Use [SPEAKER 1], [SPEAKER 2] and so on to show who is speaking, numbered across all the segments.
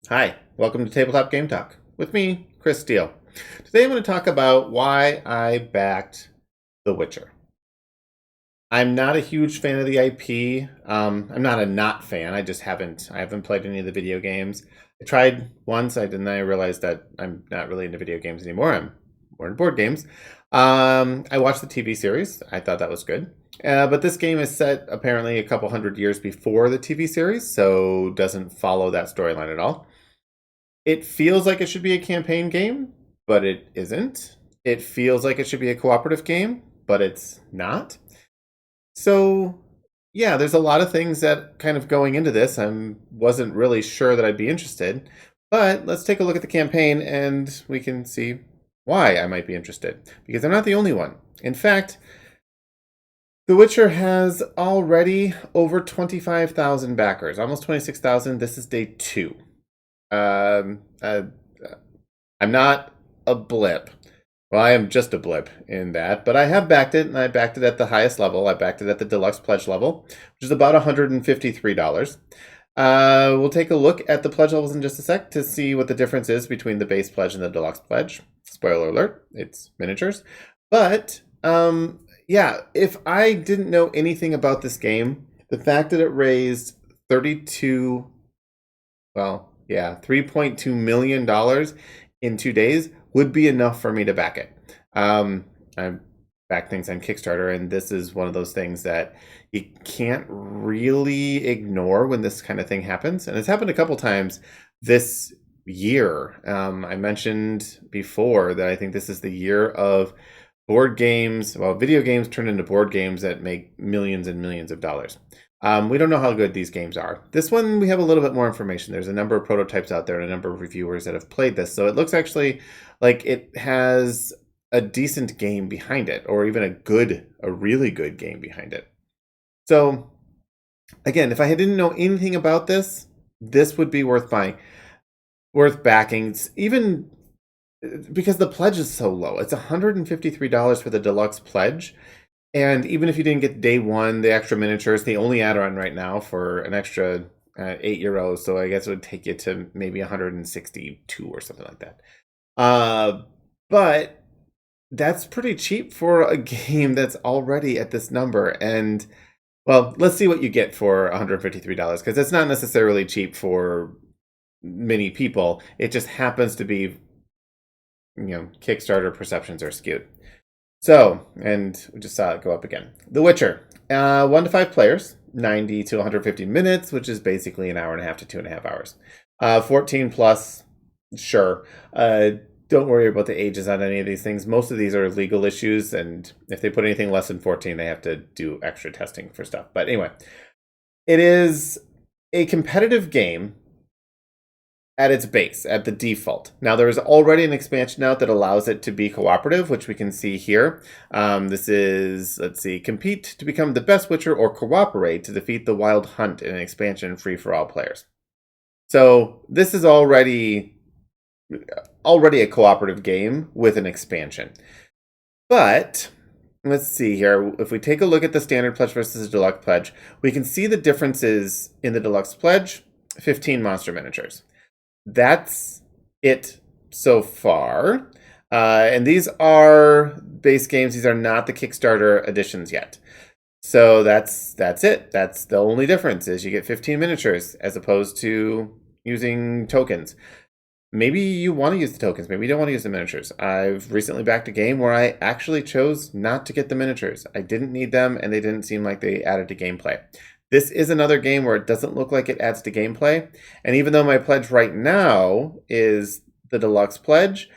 [SPEAKER 1] Hi, welcome to Tabletop Game Talk with me, Chris Steele. Today I'm going to talk about why I backed The Witcher. I'm not a huge fan of the IP. I'm not a not fan. I haven't played any of the video games. I tried once, I realized that I'm not really into video games anymore. I'm more into board games. I watched the TV series. I thought that was good. But this game is set apparently a couple hundred years before the TV series, so doesn't follow that storyline at all. It feels like it should be a campaign game, but it isn't. It feels like it should be a cooperative game, but it's not. So, yeah, there's a lot of things that kind of going into this, I wasn't really sure that I'd be interested. But let's take a look at the campaign and we can see why I might be interested. Because I'm not the only one. In fact, The Witcher has already over 25,000 backers, almost 26,000. This is day 2. Um, uh, I'm not a blip. Well, I am just a blip in that, but I have backed it, and I backed it at the highest level. I backed it at the Deluxe Pledge level, which is about $153. We'll take a look at the pledge levels in just a sec to see what the difference is between the base pledge and the Deluxe Pledge. Spoiler alert, it's miniatures. But, yeah, if I didn't know anything about this game, the fact that it raised 32, well, yeah, $3.2 million in 2 days would be enough for me to back it. I back things on Kickstarter, and this is one of those things that you can't really ignore when this kind of thing happens. And it's happened a couple times this year. I mentioned before that I think this is the year of board games, well, video games turned into board games that make millions and millions of dollars. We don't know how good these games are. This one, we have a little bit more information. There's a number of prototypes out there and a number of reviewers that have played this. So it looks actually like it has a decent game behind it, or even a really good game behind it. So again, if I didn't know anything about this, this would be worth buying, worth backing. It's even because the pledge is so low. It's $153 for the deluxe pledge. And even if you didn't get day one, the extra miniatures, the only add-on right now for an extra €8. So I guess it would take you to maybe 162 or something like that. But that's pretty cheap for a game that's already at this number. And, well, let's see what you get for $153, because it's not necessarily cheap for many people. It just happens to be, Kickstarter perceptions are skewed. So, and we just saw it go up again. The Witcher, 1 to 5 players, 90 to 150 minutes, which is basically an hour and a half to 2.5 hours. 14 plus, sure. Don't worry about the ages on any of these things. Most of these are legal issues, and if they put anything less than 14, they have to do extra testing for stuff. But anyway, it is a competitive game at its base, at the default. Now, there is already an expansion out that allows it to be cooperative, which we can see here. This is, let's see, compete to become the best Witcher or cooperate to defeat the Wild Hunt in an expansion free for all players. So this is already a cooperative game with an expansion. But let's see here. If we take a look at the standard pledge versus the deluxe pledge, we can see the differences in the deluxe pledge. 15 monster miniatures. That's it so far. And these are base games. These are not the Kickstarter editions yet. So that's it. That's the only difference, is you get 15 miniatures as opposed to using tokens. Maybe you want to use the tokens. Maybe you don't want to use the miniatures. I've recently backed a game where I actually chose not to get the miniatures. I didn't need them, and they didn't seem like they added to gameplay. This is another game where it doesn't look like it adds to gameplay. And even though my pledge right now is the deluxe pledge,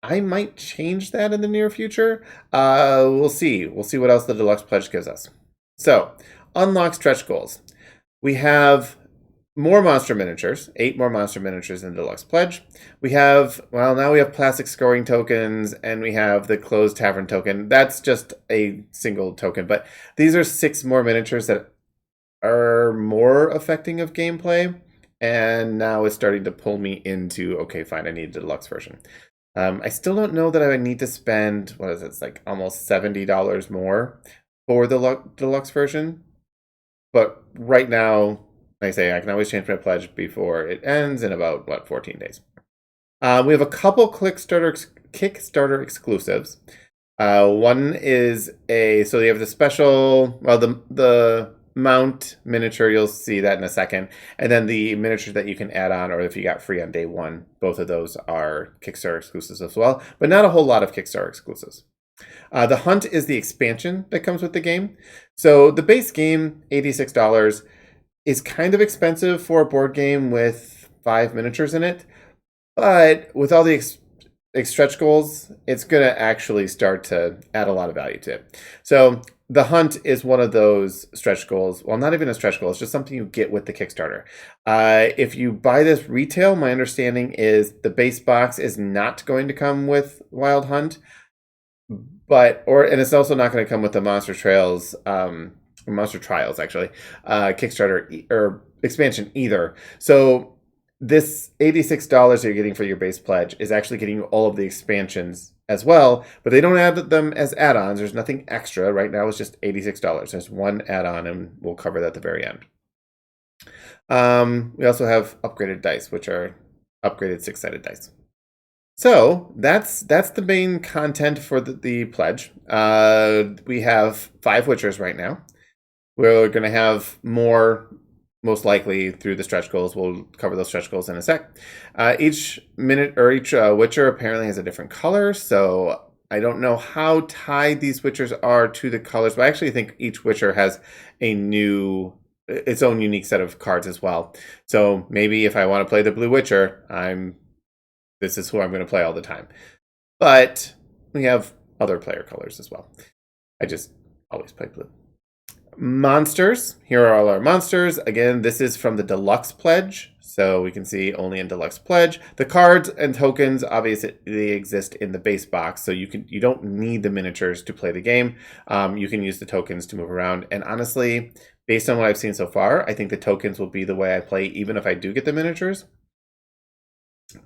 [SPEAKER 1] I might change that in the near future. We'll see. We'll see what else the deluxe pledge gives us. So, unlock stretch goals. We have more monster miniatures, 8 more monster miniatures in the deluxe pledge. We have, well, now we have plastic scoring tokens, and we have the closed tavern token. That's just a single token, but these are 6 more miniatures that are more affecting of gameplay, and now it's starting to pull me into, okay, fine, I need the deluxe version. I still don't know that I need to spend, what is it, it's like almost $70 more for the deluxe version, but right now like I say, I can always change my pledge before it ends in about, 14 days. We have a couple Kickstarter exclusives. One is so you have the special, well, the mount miniature, you'll see that in a second. And then the miniature that you can add on, or if you got free on day one, both of those are Kickstarter exclusives as well, but not a whole lot of Kickstarter exclusives. The Hunt is the expansion that comes with the game. So the base game, $86, is kind of expensive for a board game with 5 miniatures in it. But with all the stretch goals, it's going to actually start to add a lot of value to it. So the Hunt is one of those stretch goals. Well, not even a stretch goal. It's just something you get with the Kickstarter. If you buy this retail, my understanding is the base box is not going to come with Wild Hunt. And it's also not going to come with the Monster Trials actually, Kickstarter or expansion either. So this $86 you're getting for your base pledge is actually getting you all of the expansions as well, but they don't add them as add-ons. There's nothing extra. Right now it's just $86. There's one add-on, and we'll cover that at the very end. We also have upgraded dice, which are upgraded 6-sided dice. So that's the main content for the pledge. We have 5 Witchers right now. We're going to have more, most likely, through the stretch goals. We'll cover those stretch goals in a sec. Each Witcher apparently has a different color, so I don't know how tied these Witchers are to the colors, but I actually think each Witcher has its own unique set of cards as well. So maybe if I want to play the Blue Witcher, this is who I'm going to play all the time. But we have other player colors as well. I just always play blue. Monsters. Here are all our monsters. Again, this is from the Deluxe pledge, so we can see only in Deluxe pledge. The cards and tokens obviously exist in the base box, so you don't need the miniatures to play the game. You can use the tokens to move around. And honestly, based on what I've seen so far, I think the tokens will be the way I play, even if I do get the miniatures.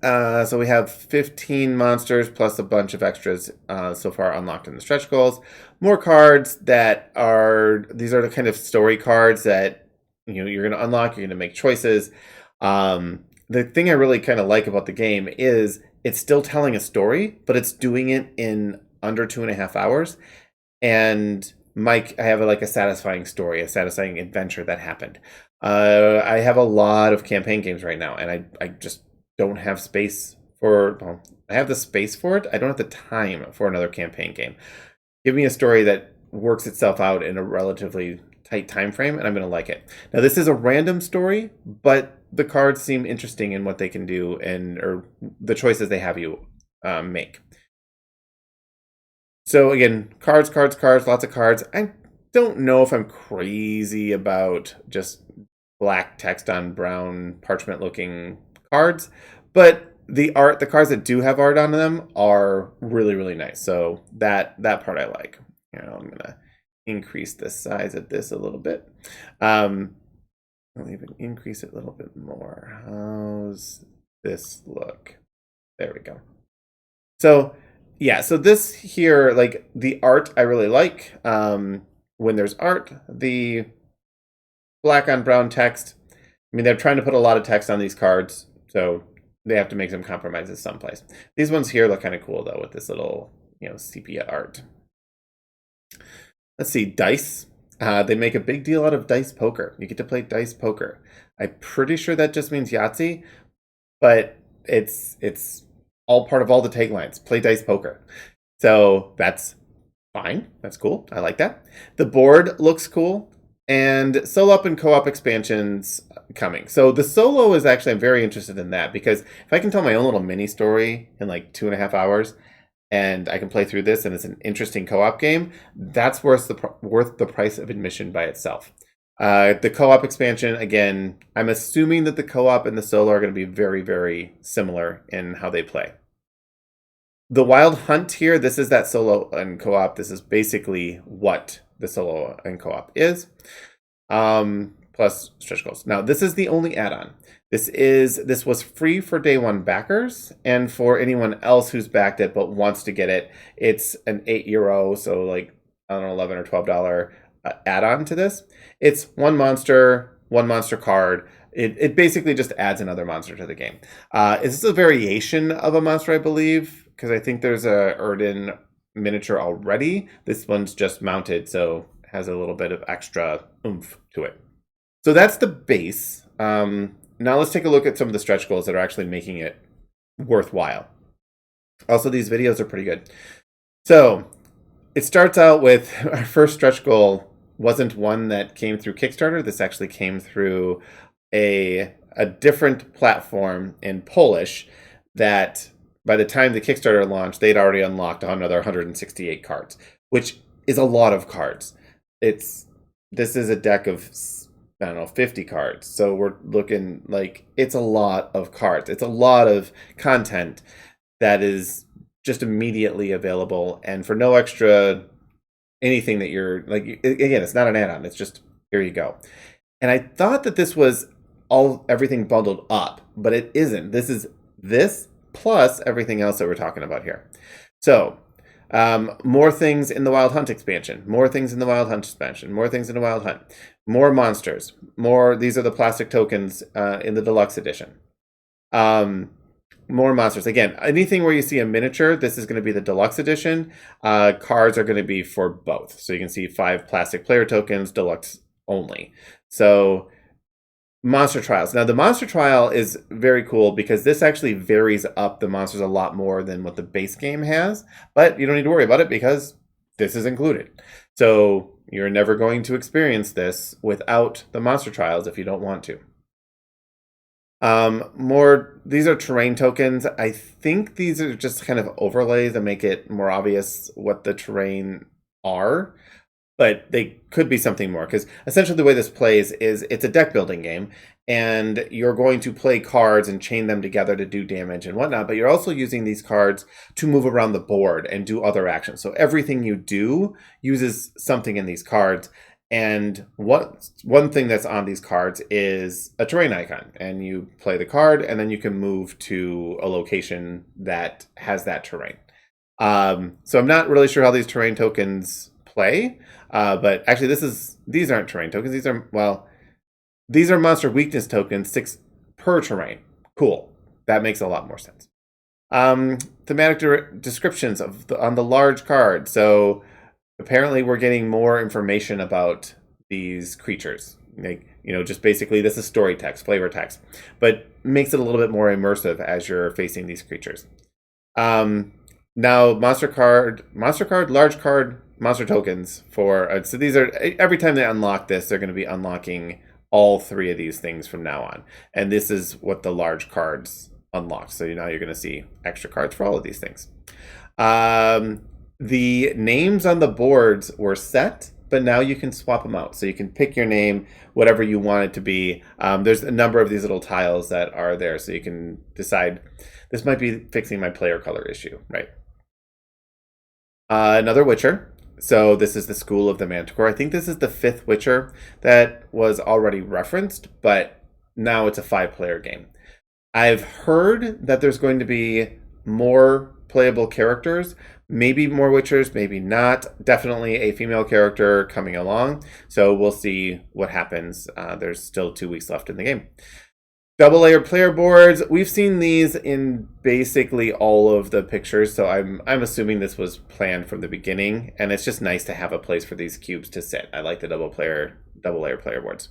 [SPEAKER 1] So we have 15 monsters plus a bunch of extras so far unlocked in the stretch goals. More cards these are the kind of story cards that you're going to unlock. You're going to make choices. The thing I really kind of like about the game is it's still telling a story, but it's doing it in under 2.5 hours. And I have a satisfying story, a satisfying adventure that happened. I have a lot of campaign games right now, and I just don't have space I have the space for it. I don't have the time for another campaign game. Give me a story that works itself out in a relatively tight time frame, and I'm going to like it. Now, this is a random story, but the cards seem interesting in what they can do or the choices they have you make. So again, cards, lots of cards. I don't know if I'm crazy about just black text on brown parchment-looking cards, but the cards that do have art on them are really, really nice. So that part I like. I'm gonna increase the size of this a little bit. I'll even increase it a little bit more. How's this look? There we go. So yeah, so this here, the art I really like. When there's art, the black on brown text, they're trying to put a lot of text on these cards, so they have to make some compromises someplace. These ones here look kind of cool, though, with this little, sepia art. Let's see, dice. They make a big deal out of dice poker. You get to play dice poker. I'm pretty sure that just means Yahtzee, but it's all part of all the taglines. Play dice poker. So that's fine. That's cool. I like that. The board looks cool. And solo up and co-op expansions coming. So the solo is actually, I'm very interested in that, because if I can tell my own little mini story in 2.5 hours, and I can play through this, and it's an interesting co-op game, that's worth the price of admission by itself. The co-op expansion, again, I'm assuming that the co-op and the solo are going to be very, very similar in how they play. The Wild Hunt here, this is that solo and co-op. This is basically what the solo and co-op is, plus stretch goals. Now, this is the only add-on. This was free for day one backers, and for anyone else who's backed it but wants to get it, it's an €8, so $11 or $12 add-on to this. It's one monster, one monster card. It basically just adds another monster to the game. This is a variation of a monster, I believe, because I think there's a Erden miniature already. This one's just mounted, so has a little bit of extra oomph to it. So that's the base. Now let's take a look at some of the stretch goals that are actually making it worthwhile. Also, these videos are pretty good. So it starts out with our first stretch goal wasn't one that came through Kickstarter. This actually came through a different platform in Polish that by the time the Kickstarter launched, they'd already unlocked another 168 cards, which is a lot of cards. This is a deck of, I don't know, 50 cards. So we're looking like it's a lot of cards. It's a lot of content that is just immediately available and for no extra anything that you're like, again, it's not an add-on. It's just, here you go. And I thought that this was everything bundled up, but it isn't. This is this plus everything else that we're talking about here. So more things in the Wild Hunt expansion, more things in the Wild Hunt expansion, more things in the Wild Hunt, more monsters, more. These are the plastic tokens in the Deluxe edition. More monsters. Again, anything where you see a miniature, this is going to be the Deluxe edition. Cards are going to be for both. So you can see 5 plastic player tokens, Deluxe only. So monster trials. Now the monster trial is very cool because this actually varies up the monsters a lot more than what the base game has, but you don't need to worry about it because this is included. So you're never going to experience this without the monster trials if you don't want to. These are terrain tokens. I think these are just kind of overlays that make it more obvious what the terrain are. But they could be something more, because essentially the way this plays is it's a deck building game, and you're going to play cards and chain them together to do damage and whatnot, but you're also using these cards to move around the board and do other actions. So everything you do uses something in these cards, and one thing that's on these cards is a terrain icon, and you play the card, and then you can move to a location that has that terrain. So I'm not really sure how these terrain tokens play. But actually, these aren't terrain tokens. These are monster weakness tokens, 6 per terrain. Cool. That makes a lot more sense. Thematic descriptions on the large card. So apparently, we're getting more information about these creatures. Like, just basically, this is story text, flavor text, but makes it a little bit more immersive as you're facing these creatures. Now, monster card, large card. Monster tokens for, so these are, every time they unlock this, they're going to be unlocking all 3 of these things from now on. And this is what the large cards unlock. So now you're going to see extra cards for all of these things. The names on the boards were set, but now you can swap them out. So you can pick your name, whatever you want it to be. There's a number of these little tiles that are there, so you can decide, this might be fixing my player color issue, right? Another Witcher. So this is the School of the Manticore. I think this is the 5th Witcher that was already referenced, but now it's a 5-player game. I've heard that there's going to be more playable characters, maybe more Witchers, maybe not. Definitely a female character coming along. So we'll see what happens. There's still 2 weeks left in the game. Double layer player boards. We've seen these in basically all of the pictures, so I'm assuming this was planned from the beginning, and it's just nice to have a place for these cubes to sit. I like the double layer player boards.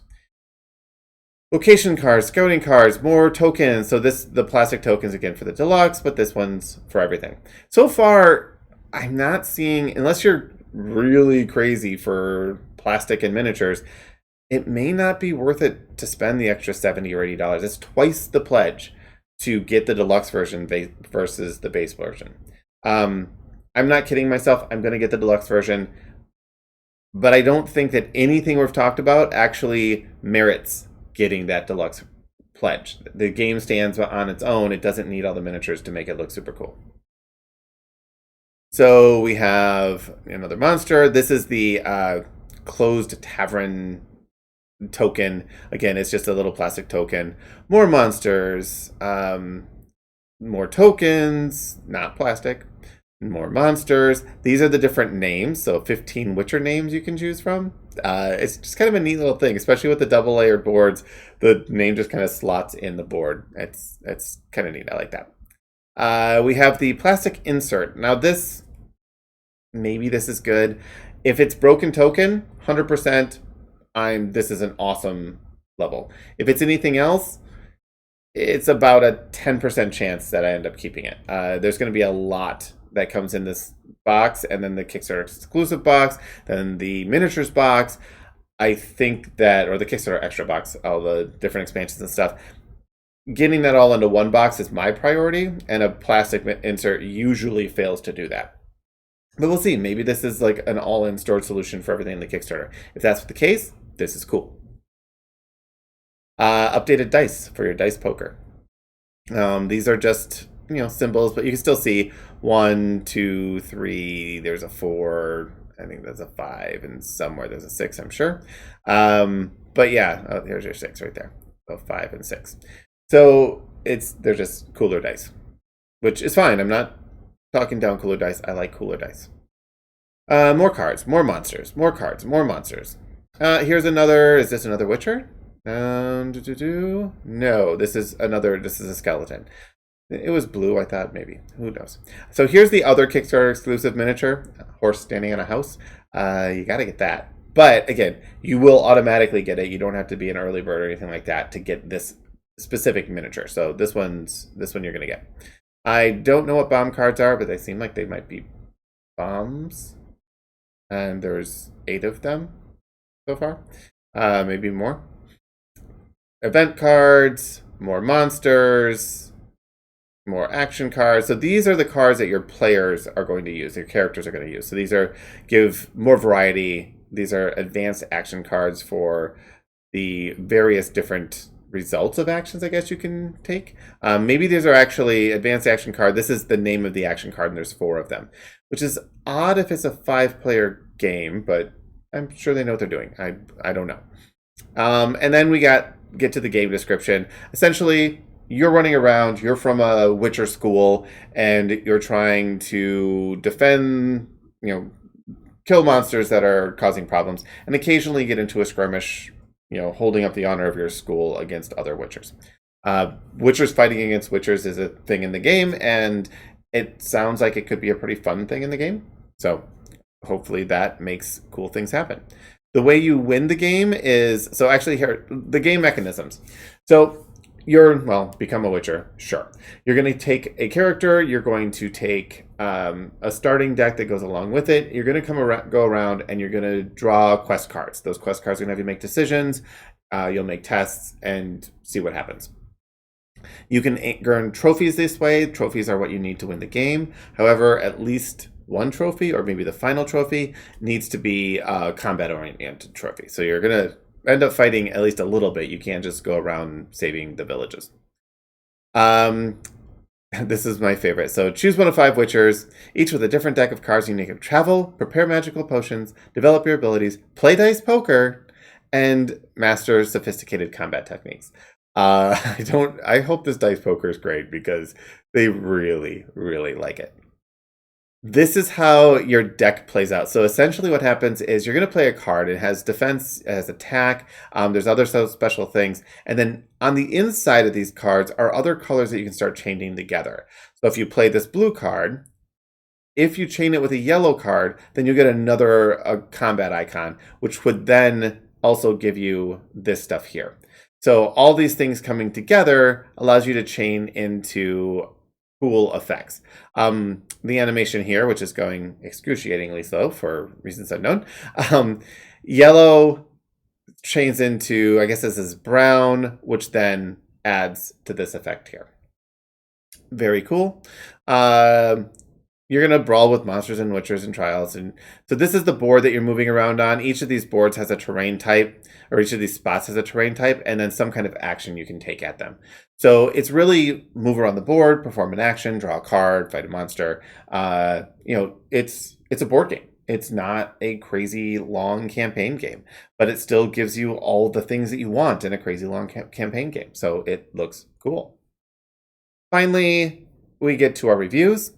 [SPEAKER 1] Location cards, scouting cards, more tokens. So the plastic tokens again for the Deluxe, but this one's for everything. So far, I'm not seeing, unless you're really crazy for plastic and miniatures, it may not be worth it to spend the extra $70 or $80. It's twice the pledge to get the Deluxe version versus the base version. I'm not kidding myself. I'm going to get the Deluxe version. But I don't think that anything we've talked about actually merits getting that Deluxe pledge. The game stands on its own. It doesn't need all the miniatures to make it look super cool. So we have another monster. This is the closed tavern token. Again, it's just a little plastic token. More monsters, more tokens, not plastic. More monsters. These are the different names, so 15 Witcher names you can choose from. It's just kind of a neat little thing, especially with the double layered boards. The name just kind of slots in the board. It's kind of neat. I like that. We have the plastic insert. Now maybe this is good. If it's broken token, 100%, this is an awesome level. If it's anything else, it's about a 10% chance that I end up keeping it. There's going to be a lot that comes in this box, and then the Kickstarter exclusive box, then the miniatures box. I think that, or the Kickstarter extra box, all the different expansions and stuff. Getting that all into one box is my priority, and a plastic insert usually fails to do that. But we'll see. Maybe this is like an all-in stored solution for everything in the Kickstarter. If that's the case, this is cool. Updated dice for your dice poker. These are just symbols, but you can still see 1, 2, 3. There's a 4. I think there's a 5, and somewhere there's a 6. I'm sure. But yeah, here's your 6 right there. So 5 and 6. So they're just cooler dice, which is fine. I'm not talking down cooler dice. I like cooler dice. More cards, more monsters, more cards, more monsters. Here's another. Is this another Witcher? No, this is a skeleton. It was blue, I thought maybe. Who knows? So here's the other Kickstarter exclusive miniature, a horse standing on a house. You got to get that. But again, you will automatically get it. You don't have to be an early bird or anything like that to get this specific miniature. So this one you're going to get. I don't know what bomb cards are, but they seem like they might be bombs. And there's 8 of them so far. Maybe more. Event cards, more monsters, more action cards. So these are the cards that your players are going to use, your characters are going to use. So these give more variety. These are advanced action cards for the various different results of actions, I guess you can take. Maybe these are actually advanced action card. This is the name of the action card, and there's 4 of them, which is odd if it's a 5-player game, but I'm sure they know what they're doing. I don't know. And then we get to the game description. Essentially, you're running around, you're from a Witcher school, and you're trying to defend, kill monsters that are causing problems, and occasionally get into a skirmish, holding up the honor of your school against other Witchers. Witchers fighting against Witchers is a thing in the game, and it sounds like it could be a pretty fun thing in the game. So hopefully that makes cool things happen. The way you win the game is, so actually here, the game mechanisms. So become a Witcher, sure. You're going to take a character, you're going to take a starting deck that goes along with it. You're going to go around, and you're going to draw quest cards. Those quest cards are going to have you make decisions. You'll make tests and see what happens. You can earn trophies this way. Trophies are what you need to win the game. However, at least one trophy, or maybe the final trophy, needs to be a combat-oriented trophy. So you're going to end up fighting at least a little bit. You can't just go around saving the villages. This is my favorite. So choose one of 5 Witchers, each with a different deck of cards. You need to travel, prepare magical potions, develop your abilities, play dice poker, and master sophisticated combat techniques. I hope this dice poker is great, because they really, really like it. This is how your deck plays out. So essentially what happens is you're going to play a card. It has defense, it has attack, there's other special things. And then on the inside of these cards are other colors that you can start chaining together. So if you play this blue card, if you chain it with a yellow card, then you get a combat icon, which would then also give you this stuff here. So all these things coming together allows you to chain into cool effects. The animation here, which is going excruciatingly slow for reasons unknown. Yellow chains into, I guess this is brown, which then adds to this effect here. Very cool. You're going to brawl with monsters and Witchers and trials. And so this is the board that you're moving around on. Each of these boards has a terrain type, or each of these spots has a terrain type, and then some kind of action you can take at them. So it's really move around the board, perform an action, draw a card, fight a monster. It's a board game. It's not a crazy long campaign game, but it still gives you all the things that you want in a crazy long campaign game. So it looks cool. Finally, we get to our reviews.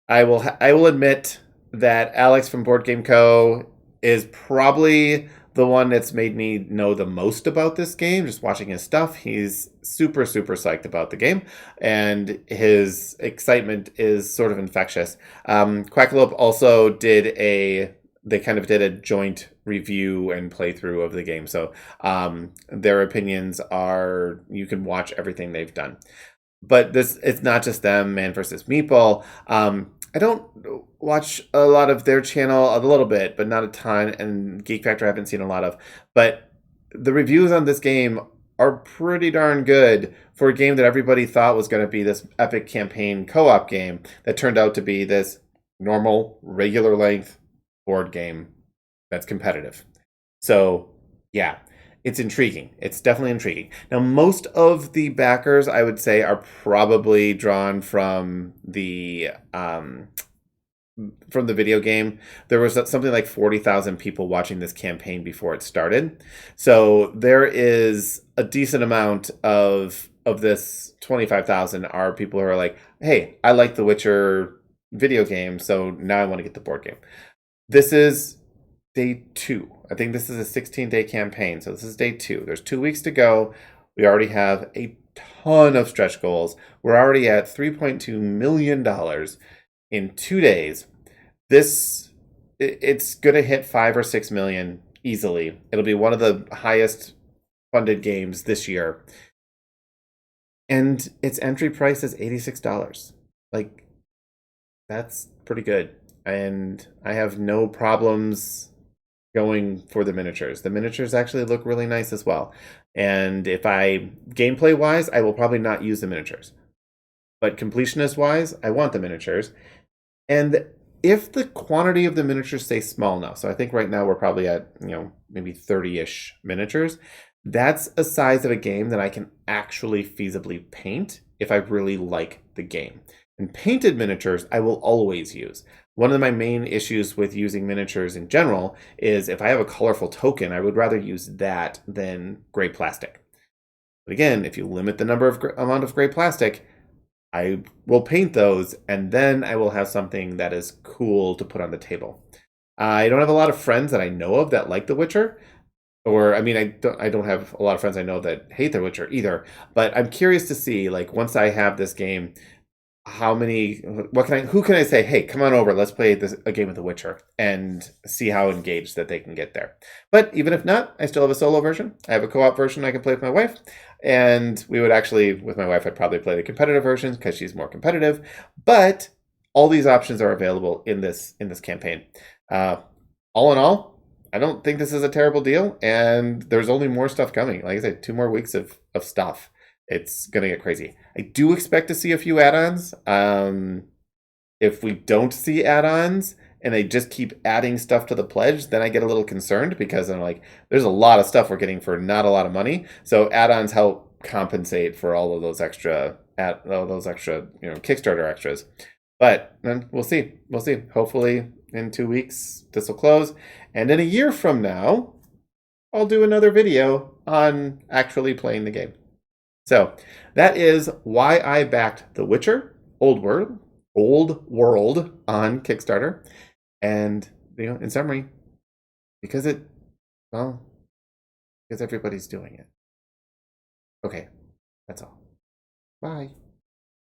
[SPEAKER 1] I will admit that Alex from Board Game Co. is probably the one that's made me know the most about this game. Just watching his stuff, he's super psyched about the game, and his excitement is sort of infectious. Quackalope also they kind of did a joint review and playthrough of the game, so their opinions are, you can watch everything they've done. But it's not just them, Man versus Meeple. I don't watch a lot of their channel, a little bit, but not a ton. And Geek Factor I haven't seen a lot of. But the reviews on this game are pretty darn good for a game that everybody thought was going to be this epic campaign co-op game that turned out to be this normal, regular length board game that's competitive. So, yeah, it's intriguing. It's definitely intriguing. Now, most of the backers, I would say, are probably drawn from the video game. There was something like 40,000 people watching this campaign before it started. So there is a decent amount of this 25,000 are people who are like, hey, I like the Witcher video game, so now I want to get the board game. This is day 2. I think this is a 16-day campaign, so this is day 2. There's 2 weeks to go. We already have a ton of stretch goals. We're already at $3.2 million in 2 days. It's going to hit 5 or 6 million easily. It'll be one of the highest funded games this year. And its entry price is $86. Like, that's pretty good. And I have no problems going for the miniatures. The miniatures actually look really nice as well. And gameplay wise, I will probably not use the miniatures. But completionist wise, I want the miniatures. And if the quantity of the miniatures stay small enough, so I think right now we're probably at, maybe 30-ish miniatures, that's a size of a game that I can actually feasibly paint if I really like the game. And painted miniatures, I will always use. One of my main issues with using miniatures in general is if I have a colorful token, I would rather use that than gray plastic. But again, if you limit the amount of gray plastic, I will paint those, and then I will have something that is cool to put on the table. I don't have a lot of friends that I know of that like The Witcher. Or, I mean, I don't have a lot of friends I know that hate The Witcher either. But I'm curious to see, like, once I have this game, who can I say, hey, come on over, let's play a game of The Witcher, and see how engaged that they can get there. But even if not, I still have a solo version. I have a co-op version I can play with my wife, and we would actually, with my wife, I'd probably play the competitive version because she's more competitive. But all these options are available in this campaign. All in all, I don't think this is a terrible deal, and there's only more stuff coming. Like I said, 2 more weeks of stuff. It's going to get crazy. I do expect to see a few add-ons. If we don't see add-ons and they just keep adding stuff to the pledge, then I get a little concerned because I'm like, there's a lot of stuff we're getting for not a lot of money. So add-ons help compensate for all of those extra Kickstarter extras. But we'll see. We'll see. Hopefully in 2 weeks this will close, and in a year from now, I'll do another video on actually playing the game. So that is why I backed The Witcher Old World on Kickstarter. And, in summary, because everybody's doing it. Okay, that's all. Bye.